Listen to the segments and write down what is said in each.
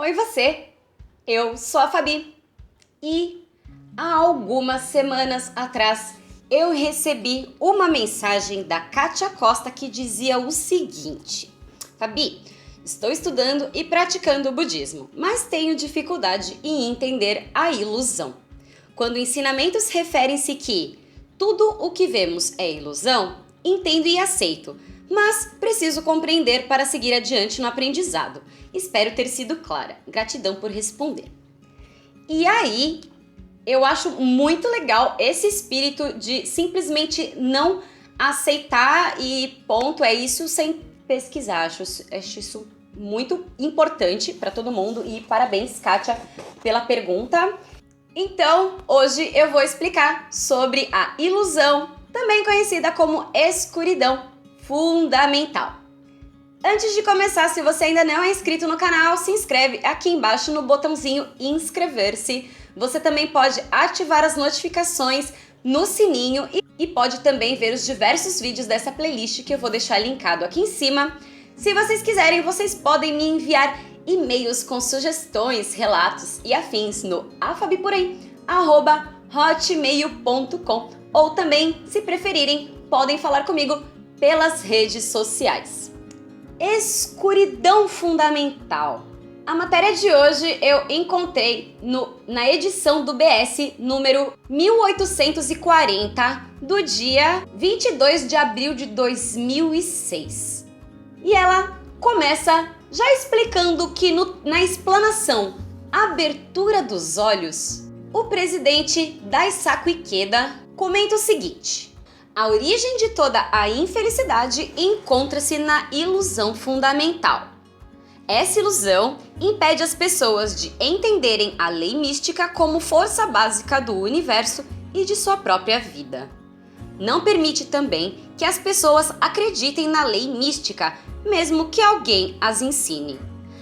Oi você, eu sou a Fabi e há algumas semanas atrás eu recebi uma mensagem da Kátia Costa que dizia o seguinte: Fabi, estou estudando e praticando o budismo, mas tenho dificuldade em entender a ilusão. Quando ensinamentos referem-se que tudo o que vemos é ilusão, entendo e aceito, mas preciso compreender para seguir adiante no aprendizado. Espero ter sido clara. Gratidão por responder. E aí, eu acho muito legal esse espírito de simplesmente não aceitar e ponto, é isso, sem pesquisar. Acho isso muito importante para todo mundo e parabéns, Kátia, pela pergunta. Então, hoje eu vou explicar sobre a ilusão, também conhecida como escuridão fundamental. Antes de começar, se você ainda não é inscrito no canal, se inscreve aqui embaixo no botãozinho inscrever-se. Você também pode ativar as notificações no sininho e pode também ver os diversos vídeos dessa playlist que eu vou deixar linkado aqui em cima. Se vocês quiserem, vocês podem me enviar e-mails com sugestões, relatos e afins no afabiporém@hotmail.com ou também, se preferirem, podem falar comigo pelas redes sociais. Escuridão fundamental. A matéria de hoje eu encontrei na edição do BS número 1840 do dia 22 de abril de 2006. E ela começa já explicando que na explanação Abertura dos Olhos, o presidente Daisaku Ikeda comenta o seguinte: a origem de toda a infelicidade encontra-se na ilusão fundamental. Essa ilusão impede as pessoas de entenderem a lei mística como força básica do universo e de sua própria vida. Não permite também que as pessoas acreditem na lei mística, mesmo que alguém as ensine.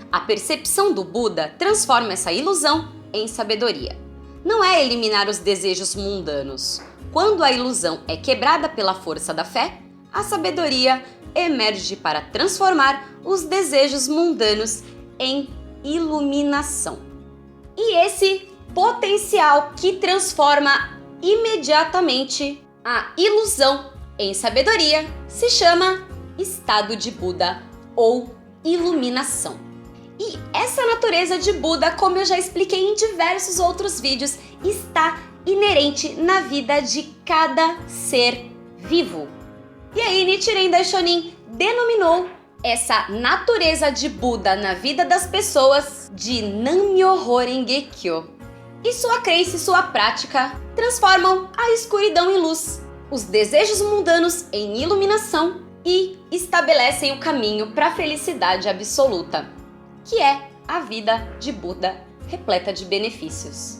A percepção do Buda transforma essa ilusão em sabedoria. Não é eliminar os desejos mundanos. Quando a ilusão é quebrada pela força da fé, a sabedoria emerge para transformar os desejos mundanos em iluminação. E esse potencial que transforma imediatamente a ilusão em sabedoria se chama estado de Buda ou iluminação. E essa natureza de Buda, como eu já expliquei em diversos outros vídeos, está inerente na vida de cada ser vivo. E aí Nichiren Daishonin denominou essa natureza de Buda na vida das pessoas de Nam-myoho Renge-kyo. E sua crença e sua prática transformam a escuridão em luz, os desejos mundanos em iluminação e estabelecem o caminho para a felicidade absoluta, que é a vida de Buda repleta de benefícios.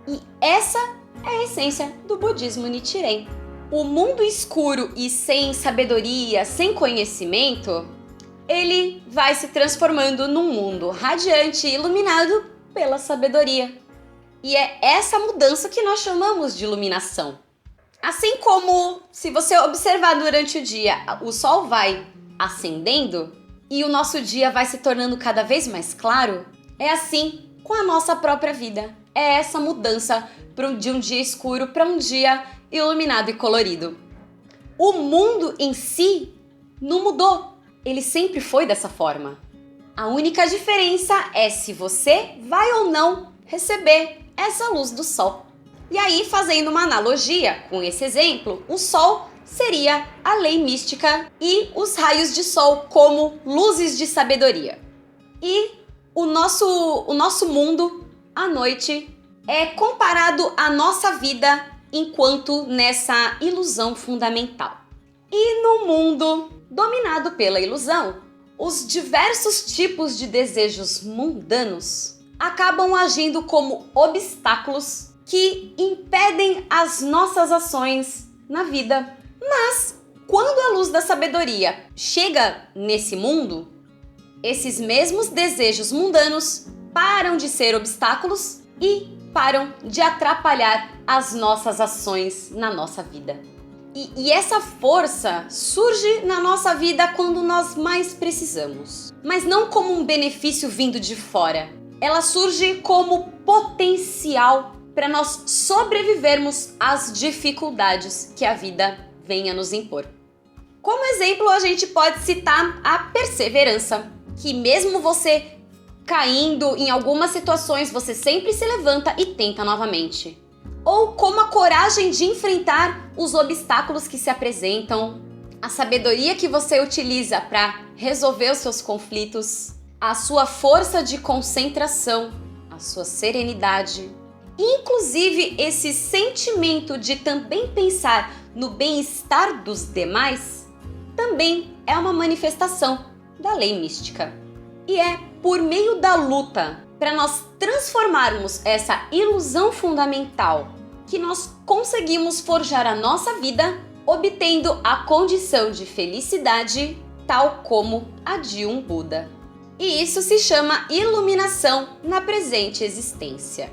E essa é a essência do budismo Nichiren. O mundo escuro e sem sabedoria, sem conhecimento, ele vai se transformando num mundo radiante e iluminado pela sabedoria. E é essa mudança que nós chamamos de iluminação. Assim como, se você observar durante o dia, o sol vai ascendendo e o nosso dia vai se tornando cada vez mais claro, é assim com a nossa própria vida. É essa mudança de um dia escuro para um dia iluminado e colorido. O mundo em si não mudou, ele sempre foi dessa forma. A única diferença é se você vai ou não receber essa luz do sol. E aí, fazendo uma analogia com esse exemplo, o sol seria a lei mística e os raios de sol como luzes de sabedoria. E o nosso mundo, à noite, é comparado à nossa vida enquanto nessa ilusão fundamental. E no mundo dominado pela ilusão, os diversos tipos de desejos mundanos acabam agindo como obstáculos que impedem as nossas ações na vida. Mas, quando a luz da sabedoria chega nesse mundo, esses mesmos desejos mundanos param de ser obstáculos e param de atrapalhar as nossas ações na nossa vida. E essa força surge na nossa vida quando nós mais precisamos, mas não como um benefício vindo de fora, ela surge como potencial para nós sobrevivermos às dificuldades que a vida venha nos impor. Como exemplo, a gente pode citar a perseverança, que mesmo você caindo em algumas situações, você sempre se levanta e tenta novamente. Ou como a coragem de enfrentar os obstáculos que se apresentam, a sabedoria que você utiliza para resolver os seus conflitos, a sua força de concentração, a sua serenidade, inclusive esse sentimento de também pensar no bem-estar dos demais, também é uma manifestação da lei mística. E é por meio da luta para nós transformarmos essa ilusão fundamental que nós conseguimos forjar a nossa vida, obtendo a condição de felicidade tal como a de um Buda. E isso se chama iluminação na presente existência.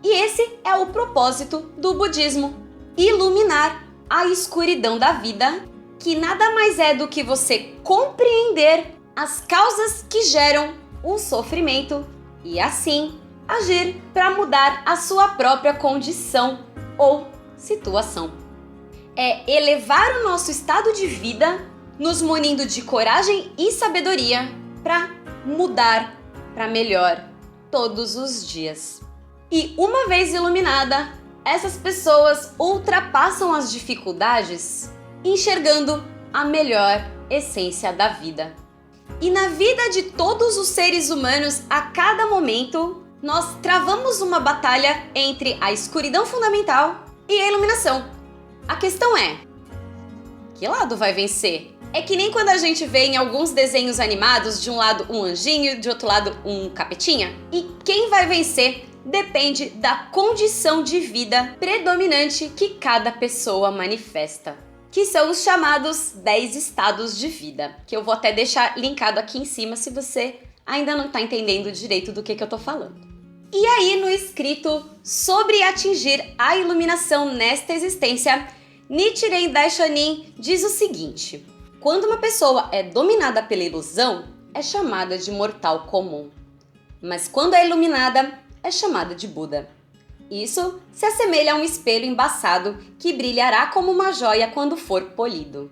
E esse é o propósito do budismo: iluminar a escuridão da vida, que nada mais é do que você compreender as causas que geram o sofrimento e assim agir para mudar a sua própria condição ou situação. É elevar o nosso estado de vida, nos munindo de coragem e sabedoria para mudar para melhor todos os dias. E uma vez iluminada, essas pessoas ultrapassam as dificuldades, enxergando a melhor essência da vida. E na vida de todos os seres humanos, a cada momento, nós travamos uma batalha entre a escuridão fundamental e a iluminação. A questão é, que lado vai vencer? É que nem quando a gente vê em alguns desenhos animados, de um lado um anjinho, de outro lado um capetinha. E quem vai vencer depende da condição de vida predominante que cada pessoa manifesta, que são os chamados 10 estados de vida, que eu vou até deixar linkado aqui em cima se você ainda não está entendendo direito do que eu tô falando. E aí, no escrito sobre atingir a iluminação nesta existência, Nichiren Daishonin diz o seguinte: quando uma pessoa é dominada pela ilusão, é chamada de mortal comum. Mas quando é iluminada, é chamada de Buda. Isso se assemelha a um espelho embaçado que brilhará como uma joia quando for polido.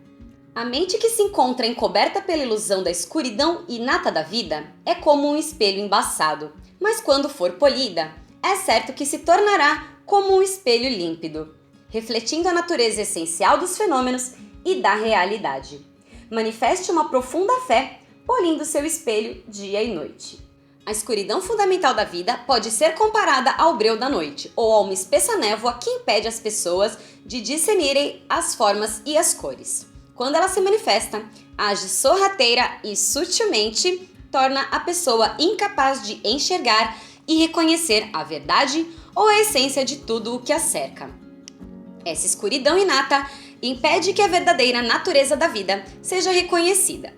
A mente que se encontra encoberta pela ilusão da escuridão inata da vida é como um espelho embaçado, mas quando for polida, é certo que se tornará como um espelho límpido, refletindo a natureza essencial dos fenômenos e da realidade. Manifeste uma profunda fé, polindo seu espelho dia e noite. A escuridão fundamental da vida pode ser comparada ao breu da noite, ou a uma espessa névoa que impede as pessoas de discernirem as formas e as cores. Quando ela se manifesta, age sorrateira e sutilmente torna a pessoa incapaz de enxergar e reconhecer a verdade ou a essência de tudo o que a cerca. Essa escuridão inata impede que a verdadeira natureza da vida seja reconhecida.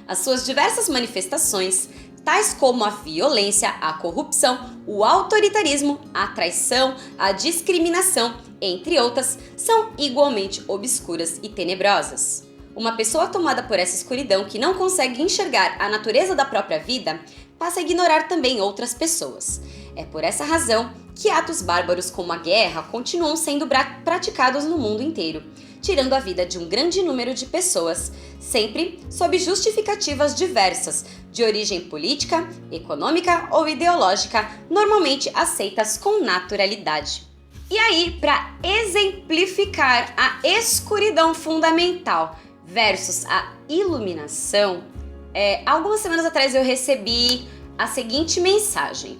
As suas diversas manifestações, tais como a violência, a corrupção, o autoritarismo, a traição, a discriminação, entre outras, são igualmente obscuras e tenebrosas. Uma pessoa tomada por essa escuridão que não consegue enxergar a natureza da própria vida, passa a ignorar também outras pessoas. É por essa razão que atos bárbaros como a guerra continuam sendo praticados no mundo inteiro, tirando a vida de um grande número de pessoas, sempre sob justificativas diversas, de origem política, econômica ou ideológica, normalmente aceitas com naturalidade. E aí, para exemplificar a escuridão fundamental versus a iluminação, algumas semanas atrás eu recebi a seguinte mensagem: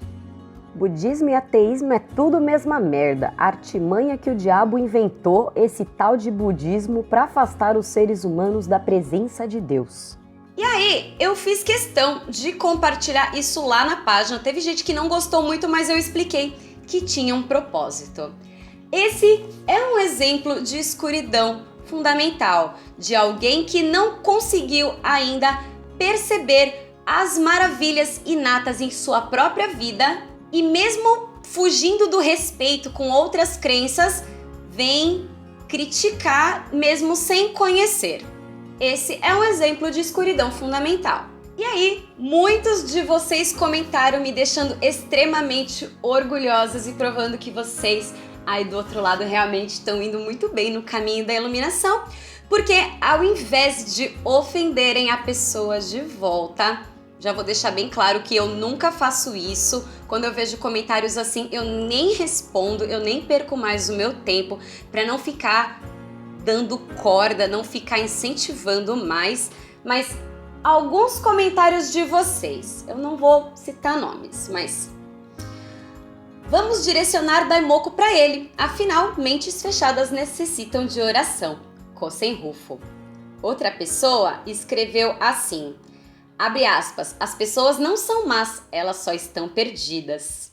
budismo e ateísmo é tudo mesma merda, artimanha que o diabo inventou, esse tal de budismo para afastar os seres humanos da presença de Deus. E aí, eu fiz questão de compartilhar isso lá na página. Teve gente que não gostou muito, mas eu expliquei que tinha um propósito. Esse é um exemplo de escuridão fundamental, de alguém que não conseguiu ainda perceber as maravilhas inatas em sua própria vida e mesmo fugindo do respeito com outras crenças, vem criticar mesmo sem conhecer. Esse é um exemplo de escuridão fundamental. E aí, muitos de vocês comentaram me deixando extremamente orgulhosas e provando que vocês aí do outro lado realmente estão indo muito bem no caminho da iluminação, porque ao invés de ofenderem a pessoa de volta, já vou deixar bem claro que eu nunca faço isso. Quando eu vejo comentários assim, eu nem respondo, eu nem perco mais o meu tempo para não ficar dando corda, não ficar incentivando mais, mas alguns comentários de vocês, eu não vou citar nomes, mas vamos direcionar Daimoku para ele, afinal, mentes fechadas necessitam de oração. Kosen Rufo. Outra pessoa escreveu assim, abre aspas, as pessoas não são más, elas só estão perdidas.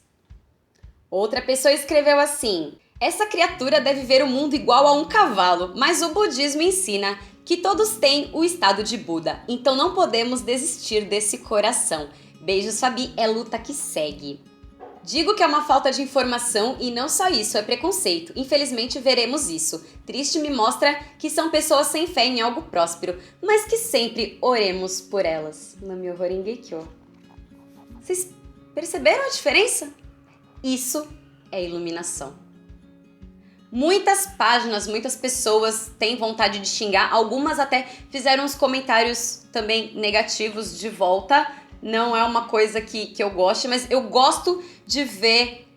Outra pessoa escreveu assim, essa criatura deve ver o mundo igual a um cavalo, mas o budismo ensina que todos têm o estado de Buda, então não podemos desistir desse coração. Beijos, Fabi, é luta que segue. Digo que é uma falta de informação e não só isso, é preconceito. Infelizmente veremos isso. Triste me mostra que são pessoas sem fé em algo próspero, mas que sempre oremos por elas. Namyoho Renge-kyo. Vocês perceberam a diferença? Isso é iluminação. Muitas páginas, muitas pessoas têm vontade de xingar, algumas até fizeram uns comentários também negativos de volta. Não é uma coisa que eu goste, mas eu gosto de ver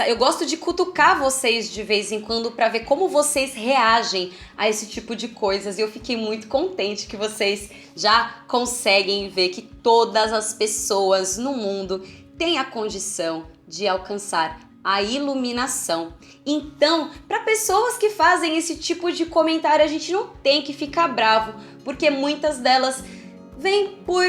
eu gosto de cutucar vocês de vez em quando para ver como vocês reagem a esse tipo de coisas. E eu fiquei muito contente que vocês já conseguem ver que todas as pessoas no mundo têm a condição de alcançar a iluminação. Então, para pessoas que fazem esse tipo de comentário, a gente não tem que ficar bravo, porque muitas delas vêm por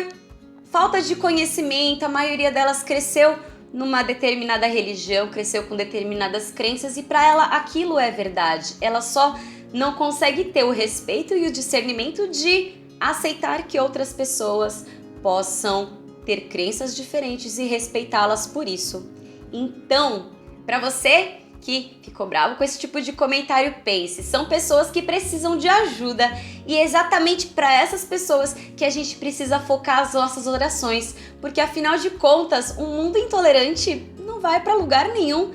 falta de conhecimento, a maioria delas cresceu numa determinada religião, cresceu com determinadas crenças e para ela aquilo é verdade. Ela só não consegue ter o respeito e o discernimento de aceitar que outras pessoas possam ter crenças diferentes e respeitá-las por isso. Então, para você que ficou bravo com esse tipo de comentário, pense, são pessoas que precisam de ajuda e é exatamente para essas pessoas que a gente precisa focar as nossas orações, porque afinal de contas, um mundo intolerante não vai para lugar nenhum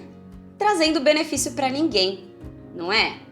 trazendo benefício para ninguém, não é?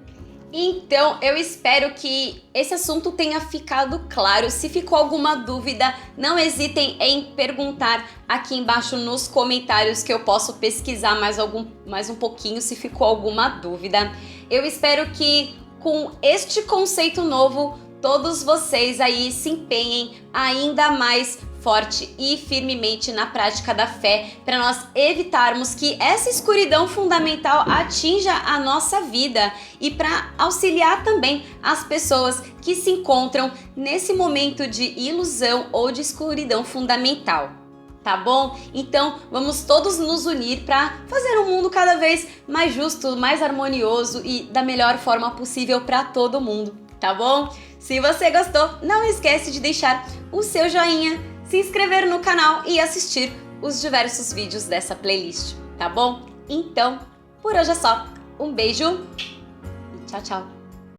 Então, eu espero que esse assunto tenha ficado claro. Se ficou alguma dúvida, não hesitem em perguntar aqui embaixo nos comentários que eu posso pesquisar mais um pouquinho se ficou alguma dúvida. Eu espero que com este conceito novo, todos vocês aí se empenhem ainda mais forte e firmemente na prática da fé para nós evitarmos que essa escuridão fundamental atinja a nossa vida e para auxiliar também as pessoas que se encontram nesse momento de ilusão ou de escuridão fundamental. Tá bom? Então vamos todos nos unir para fazer um mundo cada vez mais justo, mais harmonioso e da melhor forma possível para todo mundo, tá bom? Se você gostou, não esquece de deixar o seu joinha, se inscrever no canal e assistir os diversos vídeos dessa playlist, tá bom? Então, por hoje é só. Um beijo e tchau, tchau!